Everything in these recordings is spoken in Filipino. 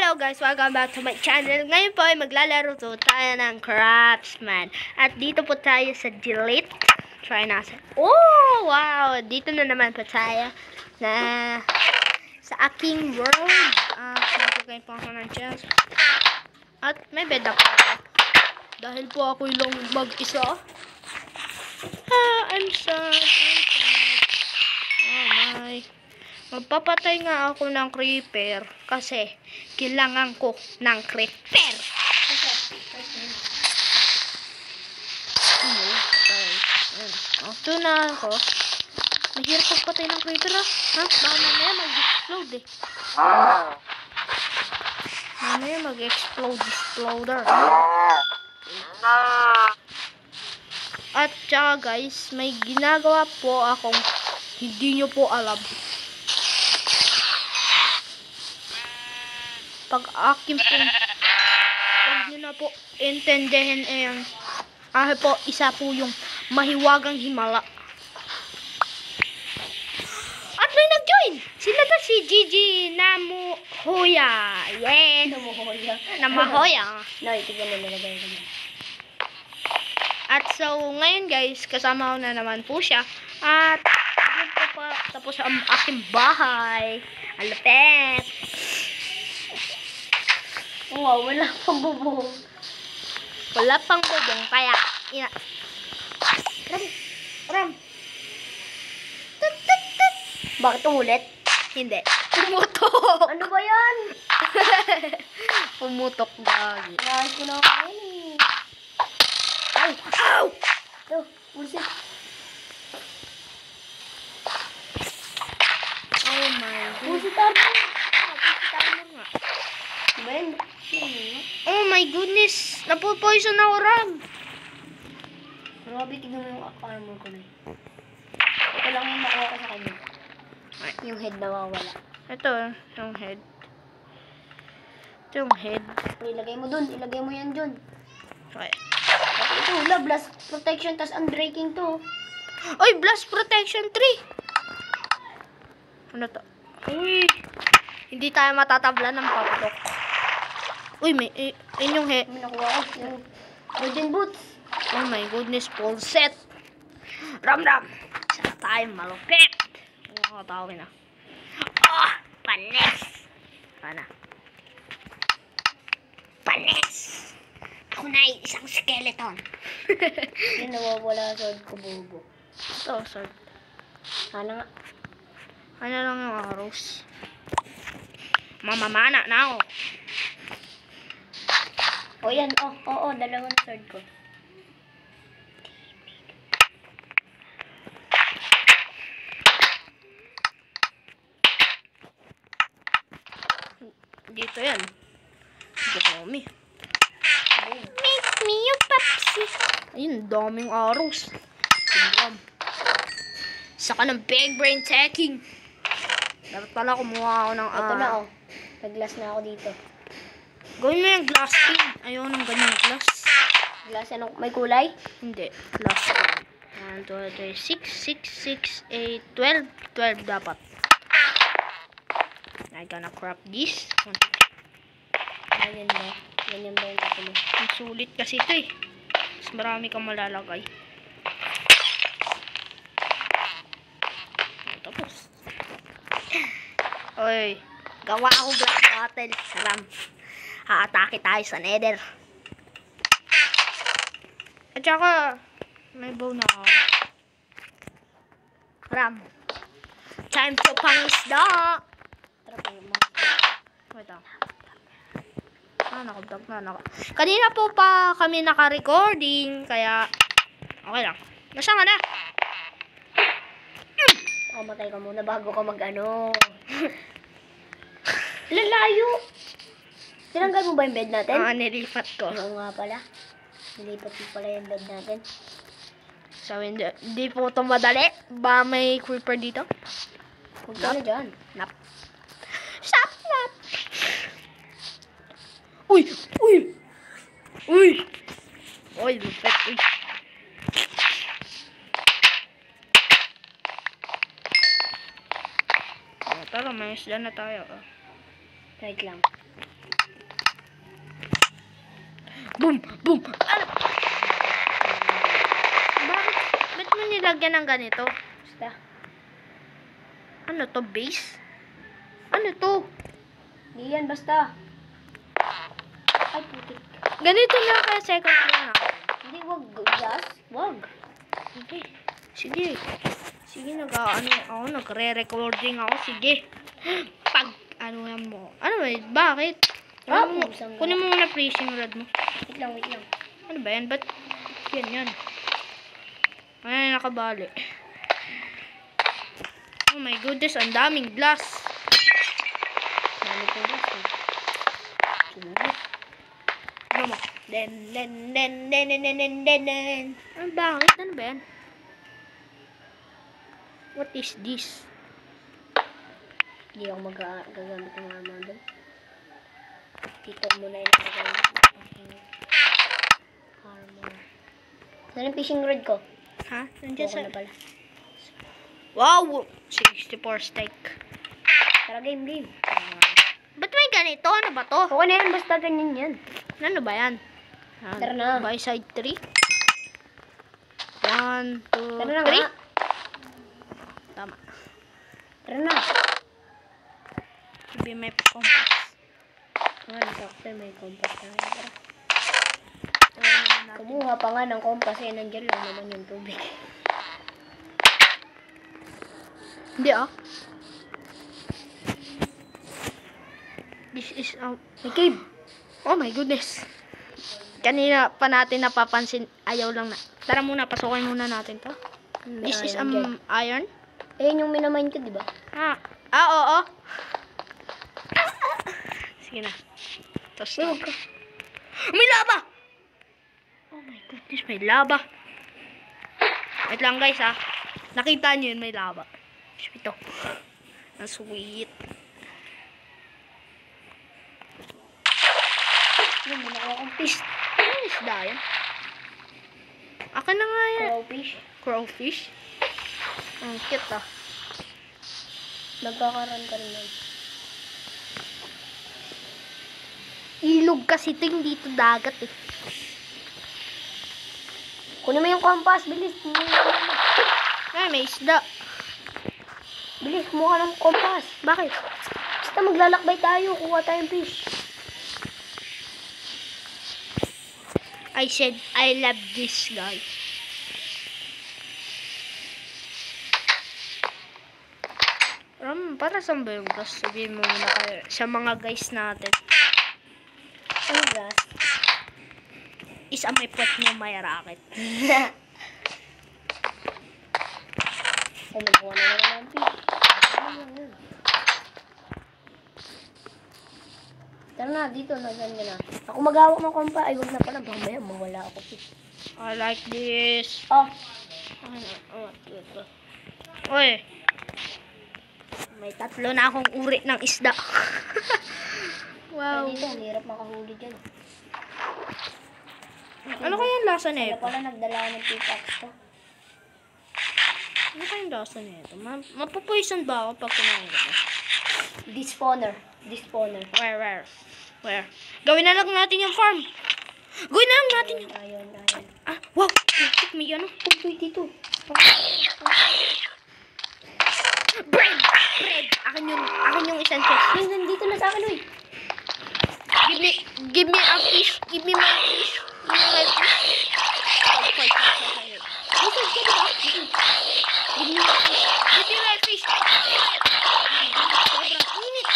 Hello guys! Welcome back to my channel. Ngayon po ay maglalaro to tayo ng Craftsman. At dito po tayo sa Delete. Try natin. Oh! Wow! Dito na naman po tayo na sa aking world. Magkagay po ako ng chest. At may bed ako. Dahil po ako yung mag-isa. I'm sad. Oh my. Magpapatay nga ako ng creeper kasi kailangan ko ng creeper. Ito na ako. Mahirap magpatay ng creeper ha? Baka mamaya mag-explode eh. Mamaya mag-explode. At saka guys, may ginagawa po akong hindi nyo po alam. Pag akin po, pag nyo na po intindihin po, isa po yung mahiwagang himala. At may nag-join! Sino to? Si Gigi Namuhoya. Yeah! Namahoya. At so, ngayon guys, kasama ko na naman po siya. At yun po pa, tapos ang aking bahay. Ang lapit. Wow, wala pang bubong. Wala pang bubong, kaya Ram. Tut. Bakit umulit? Hindi. Pumutok. Ano ba yan? Pumutok lagi. Nahal ko na kain eh. Ow! Ow! Ito, bullshit. Oh my God. Bullshit armor. nga. Diba yan? Oh my goodness. Napopoison ako, Ram. Grabe, tignan mo yung armor ko na eh. Ito lang yung nakuha ko sa kanya. Yung head nawawala. Ito, yung head. Ito yung head. Ilagay mo dun. Ilagay mo yan dun. Okay. Ito, blast protection, tas unbreaking to. Oy, blast protection 3. Ano to? Uy. Hindi tayo matatabla ng paputok. Uy, yun yung head. May nakuha ko. Yung golden boots. Oh my goodness, full set. Ram. Sana tayo malupit. Ano ka tawin na? Oh, panis. Panis. Ako na ay isang skeleton. Yan, nawawala sword ko, bobo. Ito, sword. Sana nga. Ano lang yung arrows. Mamamana na ako. O yan, oo, dalawang sword ko. Dito yan. Dami. Make me a Pepsi. Ayun, daming arrows. Saka ng big brain taking. Dapat pala kumuha ako ng Ito na, nag-glass na ako dito. Gawin mo yung glass skin. Ayaw ng ganyan glass. Glass, ano, may kulay? Hindi. Glass skin. 1, 2, 3, 6, 6, 8, 12. 12 dapat. I gonna crop this. Ganyan ba? Ganyan ba yung kapilo? Ang sulit kasi ito eh. Mas marami kang malalagay. Tapos. Oy. Gawa ako black bottle. Ram. Haatake tayo sa nether. At saka, may bow na ako. Ram. Time to pangisda. Tara pa yung Wait lang. Nakabdag na. Kanina po pa kami naka-recording, kaya okay lang. Nasaan ka na? Matay ka muna bago ka mag-ano. Lalayo! Tinanggal mo ba yung bed natin? Nilipat ko. Oo nga pala. Nilipat mo pala yung bed natin. So, hindi po ito madali. Ba may creeper dito? Huwag ka na dyan. Nap. Nap. Uy! Lupit. Uy. Tara, may isda na tayo. Wait lang. Boom! Boom! Ano? Bakit? Ba't mo nilagyan ng ganito? Basta. Ano to? Base? Ano to? Di yan, basta. Ay, putik. Ganito na kaya second floor na. Hindi, wag. Gas? Wag. Sige. Sige. Sige, nagre-recording ako. Sige. Pag, ano yan mo. Ano ba? Bakit? Ah, Ano mo? buksan ko. Kunin mo muna fishing rod mo. Wait lang, wait lang. Ano ba yan? Ba't yan? Ay, nakabali. Oh my goodness, ang daming glass. Dami ko gas eh. Sulit. Ano mo? Den. Ano bakit? Ano ba yan? What is this? Hindi ako gagamit ng armor doon. Dito ko muna yung armor. Saan yung fishing rod ko? Ha? Nandiyan Kuha sa... ko na pala. Wow! 64 steak. Tara, game. Ba't may ganito? Ano ba to? Okay na yan, basta ganyan yan. Ano ba yan? Tara na. By side 3. 1, 2, Tara na 3. nga. Tama. Tara na. Sabi may compass. Sakto, may compass na. Tara. Natin. Kumuha pa nga ng compass eh, nandiyan lang naman yung tubig. Hindi ah. This is a cave. Oh my goodness. Kanina pa natin napapansin. Ayaw lang na. Tara muna, pasukin muna natin to. This is iron. Ayan yung minamind ko, di ba? Oo. Sige na. Tapos na. May lava! Oh my goodness, may lava. Wait lang guys ha. Nakita nyo yun, may lava. Ito. Ang sweet. Yung minawa kong fish. Ano isda yan? Akin na nga yan. Crowfish. Crowfish. Ang cute ah. Nagkakaroon ka rin yan. Ilog kasi ito, hindi ito dagat eh. Kunin mo yung compass, bilis. Ay, may isda. Bilis, kumuha ng compass. Bakit? Basta maglalakbay tayo, kuha tayong fish. I said, I love this guy. Para saan ba yung gas? Sabihin mo muna kayo sa mga guys natin. Ano gas? Isa may pot niya may racket. Ay, nagkuha na naman ng fish. Tara na, dito, nasan ka na. Ako maghawak ng kompa. Ay, wag na pala. Mamaya, mawala ako fish. I like this. Oh, Uy. May 3 na akong uri ng isda. Wow. dito, ang hirap makahuli dyan. Ano kayang lasa na Kaya ito? pala nagdala ng pickaxe to. Ano kayang lasa na ito? Mapupoison ba ako pag kumain ko? Despawner. Where? Gawin na lang natin yung farm. Gawin na lang natin yung... Ayun. Ah, wow. May ano? Uy, dito. Bread! Akin yung isang chest. Ay, nandito na sa akin, uy. Give me a fish. Give me my fish. Give me my fish. Give me my fish. Sobrang init.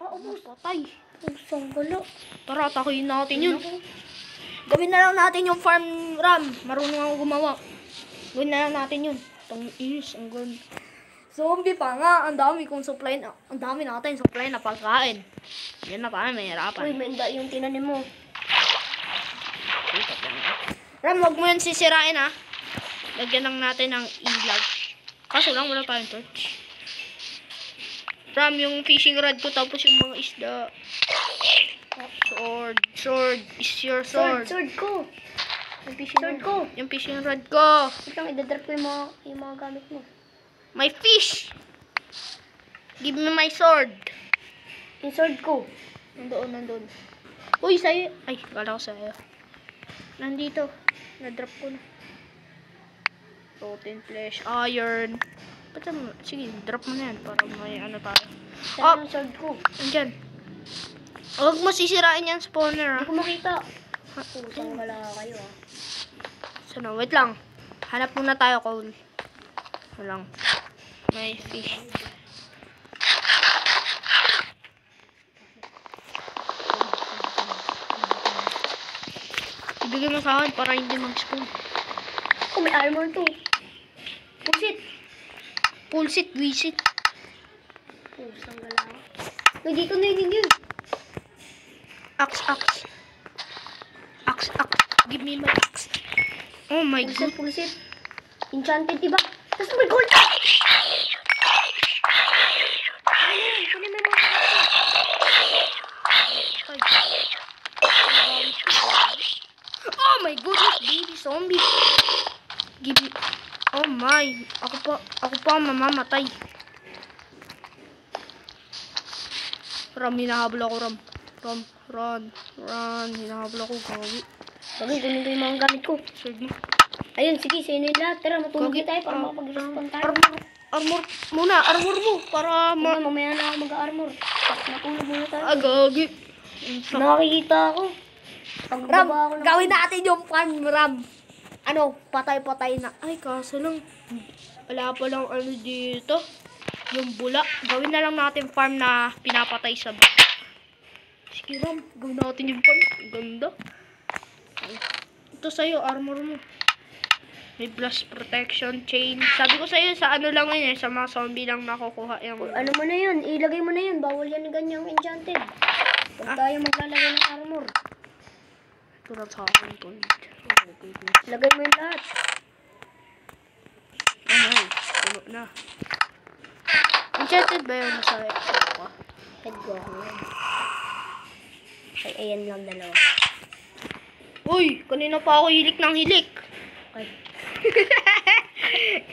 Ubus. Patay. Ubusang gala. Tara, atakuin natin yun. Gawin na lang natin yung farm ram. Marunong ako gumawa. Gawin na lang natin yun. Itong inis, ang ganda. Zombie pa nga. Ang dami kong supply na. Ang dami natin supply na pagkain. Yan na tayo, mahirapan. Uy, may yung tinanim mo. Ram, huwag mo yan sisirain ha. Lagyan lang natin ng ilag. Kaso lang, wala tayong torch. Ram, yung fishing rod ko tapos yung mga isda. Sword is your sword. Sword ko. Yung fishing Sword ko. Yung fishing rod ko. Ito lang, idadrop ko yung mga gamit mo. My fish. Give me my sword. Yung sword ko. Nandun. Uy, sa'yo. Ay, kala ko sa'yo. Nandito. Na-drop ko na. Protein, flesh, iron. Ba't naman? Sige, drop mo na yan para may ano tayo. Saan yung sword ko? Andyan. Huwag mo sisirain yan, spawner, Hindi ah. ko makita. Pusang wala kayo, ah. Sana, wait lang. Hanap muna tayo, Cole. Walang. May fish. Ibigay mo sa akin para hindi mag-spawn. Oh, may armor to. Pusit. Pulsit, wisit. Pusang wala. Nandito na yun. Axe. Give me my axe. Oh my god. Pusit. Enchanted, diba? Tapos may gold. Kunin mo yung mga Oh my goodness, baby zombie. Give me. Oh my. Ako pa ang mamamatay. Ram, hinahabol ako, Ram. Run. Hinahabol ako, gawi. Bagay, kunin ko yung mga gamit ko. Sword mo. Ayun, sige, sino yung lahat? Tara, matulog tayo para makapag-respawn tayo. Armor mo. Para Mamaya na ako mag-armor. Matulog muna tayo. Gagi. Nakakikita ako. Ram, Pagbaba ako ng... gawin natin yung farm, Ram. Ano, patay na. Ay, kaso lang, wala pa lang ano dito. Yung bula. Gawin na lang natin farm na pinapatay sa bula. Sige, Ram, gawin natin yung farm. Ang ganda. Ito sa'yo, armor mo. May blast protection chain. Sabi ko sa'yo, sa ano lang yun eh, sa mga zombie lang nakukuha yung... Ano mo na yun? Ilagay mo na yun. Bawal yan na ganyang enchanted. Huwag tayo maglalagay ng armor. Ito na sa akin to. Lagay mo yung lahat. Ay, puno na. Enchanted ba yun sa head ko? Head ko ako yan. Ay, ayan lang dalawa. Uy, kanina pa ako hilik ng hilik. Ay,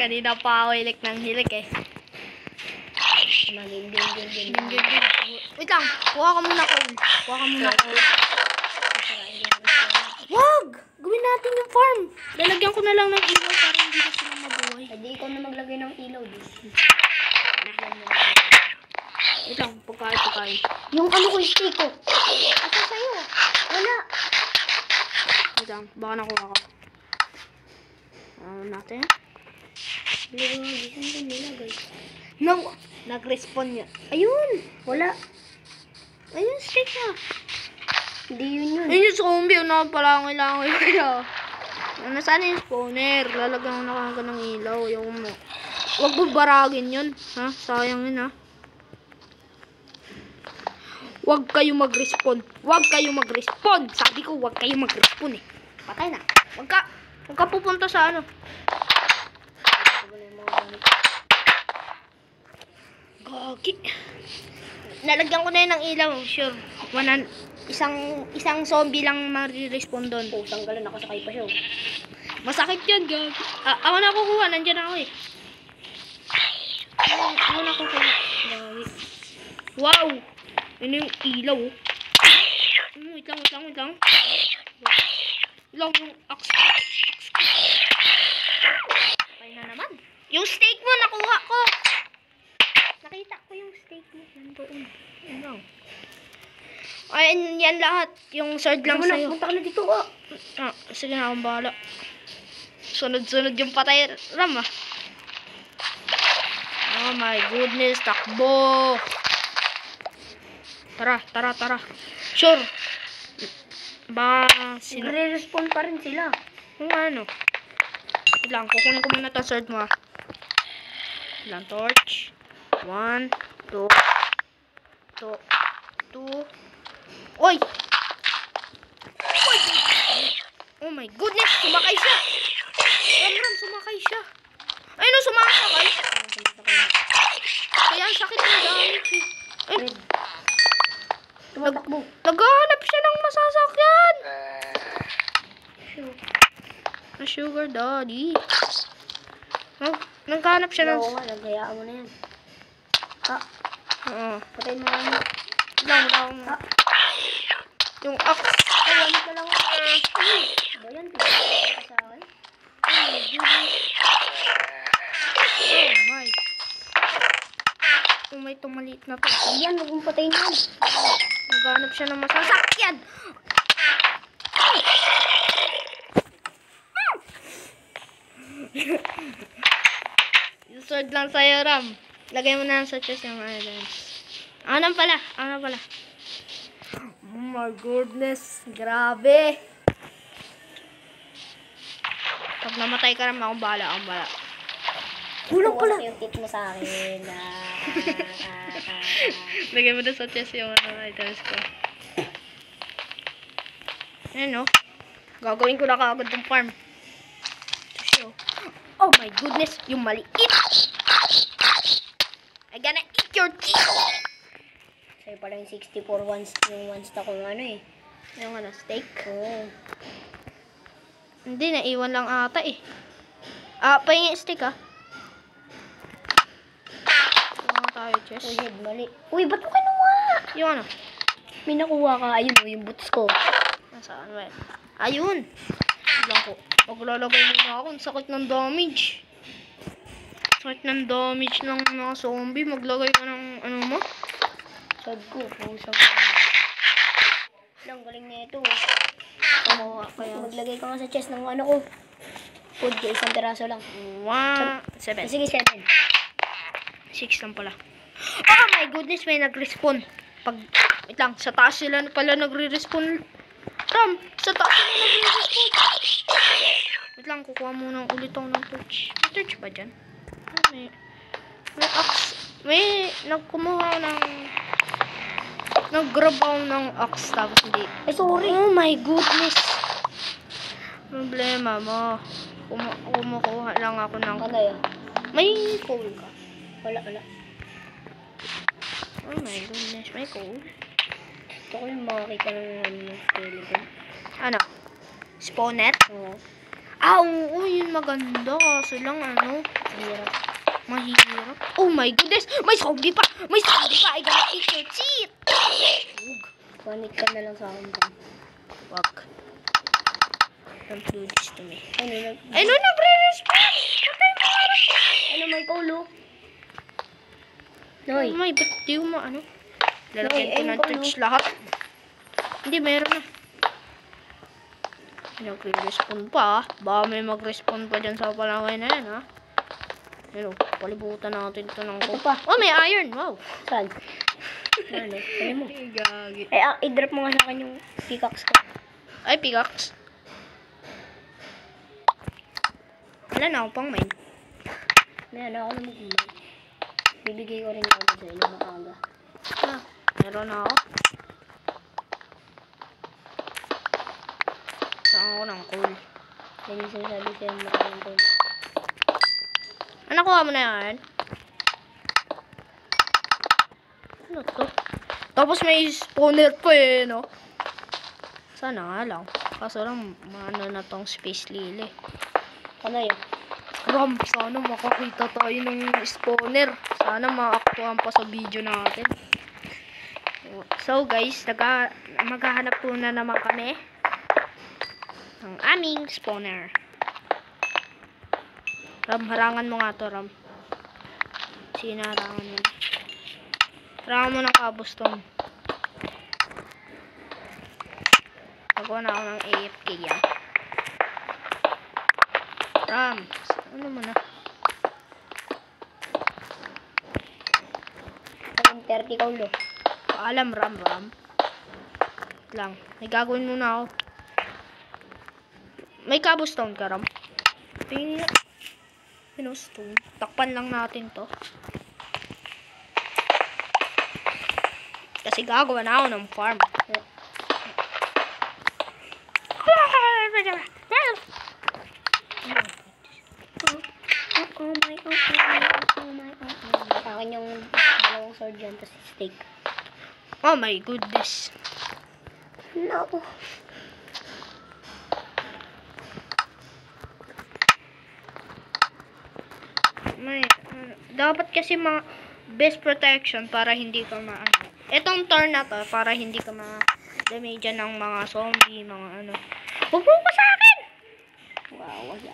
Kanina pa ako hilik ng hilik eh. maging. Wait lang, kuha ka muna, Cole. Wag! Gawin natin yung farm. Lalagyan ko na lang ng ilaw para hindi na sila mabuhay. Ay, di ikaw na maglagay ng ilaw. Wait lang, pagkain. Yung ano ko, stick ko. Asa sa'yo? Wala. Wait lang, baka nakuha ka. Ano natin? Saan ko nilagay? No! Nag-respawn niya. Ayun! Wala. Ayun, stick na. Hindi yun. Ayun yung zombie. Ano pala ang kailangan ko ilaw. Nasaan yung spawner? Lalagyan ko na kagad ng ilaw. Yung mo. Huwag mo baragin yun. Ha? Sayang yun ha. Huwag kayo mag-respawn. Sabi ko huwag kayo mag-respawn eh. Patay na. Huwag ka pupunta sa ano. Gagi. Nalagyan ko na yun ng ilaw. Sure. Isang zombie lang ma-respawn doon. Pusang galan, nakasakay pa siya. Masakit yan, gagi. Ako na kukuha. Nandiyan ako eh. Ako na kukuha. Gagi. Wow! Ano yung ilaw? Wait lang. Lang yung axe. Patay na naman. Yung steak mo, nakuha ko. Nakita ko yung steak mo. Nandoon. Ano? Ay, yan lahat. Yung sword lang sa'yo. Punta ka na dito, ah. Sige na, akong bahala. Sunod-sunod yung patay. Ram, ah. Oh my goodness, takbo. Tara. Sure. Nagre-respawn pa rin sila. Kung ano. Wait lang, kukunin ko muna itong sword mo, ah. Ilang torch. 1, 2. Oy! Oh my goodness! Sumakay siya! Ram, sumakay siya. Ayun o, sumakay. Kaya ang sakit ng gamit eh. Ay, Tumatakbo. naghahanap siya ng masasakyan. Na sugar daddy. Naghahanap siya ng... Oo nga, nagayaan mo na yan. Oo. Patay mo lang. Lang, lang. Yung axe. Ay, ano ka lang. Ba yan? Pinapakita ka sa akin. Oh my. Oh my, tumaliit na to. Yan, huwag mong patayin yan. Naghanap siya ng masasakyan. Yung sword lang sa'yo, Ram. Lagay mo na lang sa chest yung items. Ano pala? Oh my goodness. Grabe. Pag namatay ka, Ram, akong bahala. Kulang pala. Yung tip mo sa akin. Lagay mo na sa chest yung items ko. Ayan, no? Gagawin ko na kaagad ng farm. Oh my goodness, yung maliit. I gonna eat your teeth. Sa'yo pala yung 64 once, yung once na kung ano eh. Yung steak. Oo. Hindi, naiwan lang ata eh. Pahingi steak Ano tayo, Jess? Uy, head, mali. Uy, ba't mo kinuha? Yung ano? May nakuha ka. Ayun o, yung boots ko. Nasaan ba? Ayun. Lang ko. Maglalagay muna ako. Ang sakit ng damage. Sakit ng damage ng mga zombie. Maglagay ka ng ano mo? Sword ko. Pusang Ang galing na ito. Maglagay ka nga sa chest ng ano ko. Food ko, isang piraso lang. 7. Sige, 7. 6 lang pala. Oh my goodness, may nag-respawn. Wait lang, sa taas sila pala nagre-respawn. Ram, sa taas sila nagre-respawn. Wait lang, kukuha muna ulit ako ng torch. May torch ba dyan? May axe. May nagkumuha ng... Nag-grab ako ng axe tapos hindi. Ay, sorry. Oh my goodness. Problema mo. Kumukuha lang ako ng... Ano yun? May coal ka. Wala. Oh my goodness, may coal. Gusto ko yung makakita ng skeleton. Ano? Spawner? Oo. Oo, yun maganda. Kaso lang, Hirap. mahirap. Oh my goodness! May zombie pa! I gotta eat your teeth! Panik ka na lang sa akin. Wag. Don't do this to me. Ay, no, nagre-respawn! Patay mo! ano may paulo? Noy. Oh my, ba't di mo, lalagyan ko Noy, ng ayun, touch lahat. Hindi, meron na. Nagre-respawn pa, Baka may mag-respawn pa dyan sa palangay na yan, Hello, palibutan natin ito ng Ito pa. Oh, may iron, wow. Saan? Ano? Ano mo? Gagi. I-drop mo nga sa akin yung pickaxe ko. Ay, pickaxe. Wala na ako pang mine. May ako na mag-mine. Bibigay ko rin ako sa inyo makaga. Meron na ako. Saan ako ng coal? Yan yung sinasabi sa'yo maraming coal. Nakuha mo na yan? Ano to? Tapos may spawner pa no? Sana nga lang. Kaso lang, maano na tong space lily. Ano yun? Ram, sana makakita tayo ng spawner. Sana maaktuhan pa sa video natin. So guys, maghahanap po na naman kami ng aming spawner. Ram, harangan mo nga to, Ram. Harangan mo. Harangan mo ng cobblestone. Nagawa na ako ng AFK yan. Ram, ano mo na? 30 kaulo. Paalam, Ram. Wait lang. May gagawin muna ako. May cobblestone ka, Ram? Tingnan nga. Stone. Takpan lang natin to. Kasi gagawa na ako ng farm. Akin yung dalawang sword dyan, tapos steak. Oh my goodness. No. Dapat kasi mga best protection para hindi ka Itong turn na to, para hindi ka ma-damage ng mga zombie, mga ano. Huwag mo pa sa akin! Wow, wala.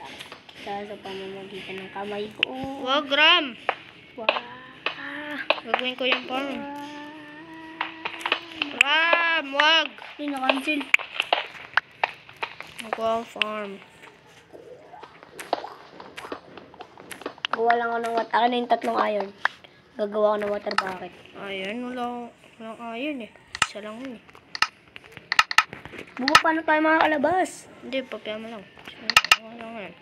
Sa pamamagitan ng kamay ko. Wag, Ram. Wow. Gagawin ko yung farm. Ram, wag. Ay, na-cancel. Magawa farm. Gawa lang ako ng water. Akin na yung 3 iron. Gagawa ako ng water bucket. Ayun, walang iron eh. Isa lang yun eh. Bubo, paano tayo makakalabas? Hindi, papaya mo lang. Wala nga yan.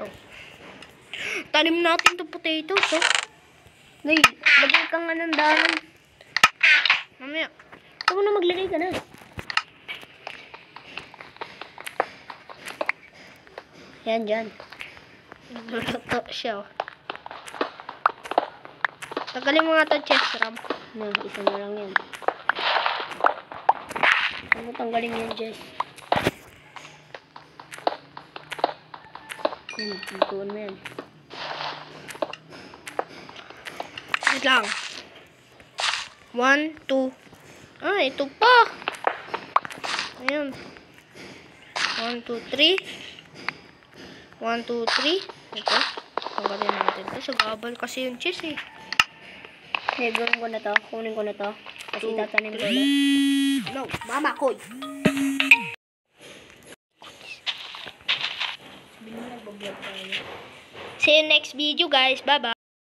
Oh. Tanim natin to potatoes, oh. Nay, lagay kang anong dahon. Mamaya. Ito na, maglagay ka na. Yan, dyan. Nagluluto siya, oh. Tagalin mo nga to, chest, Ram. No, isa na lang yan. Ano tanggalin yan, Jess? Yan, pintuan mo yan. Wait lang. 1, 2. Ah, ito pa. Ayan. 1, 2, 3. 1, 2, 3. Ito. Tanggalin natin ito. Sa gabal kasi yung cheese eh. Okay, gawin ko na to. Kunin ko na to. Kasi 2, tatanim ko ulit. No, mama ko. Sabi mo nagbablog tayo. See you next video, guys. Bye-bye.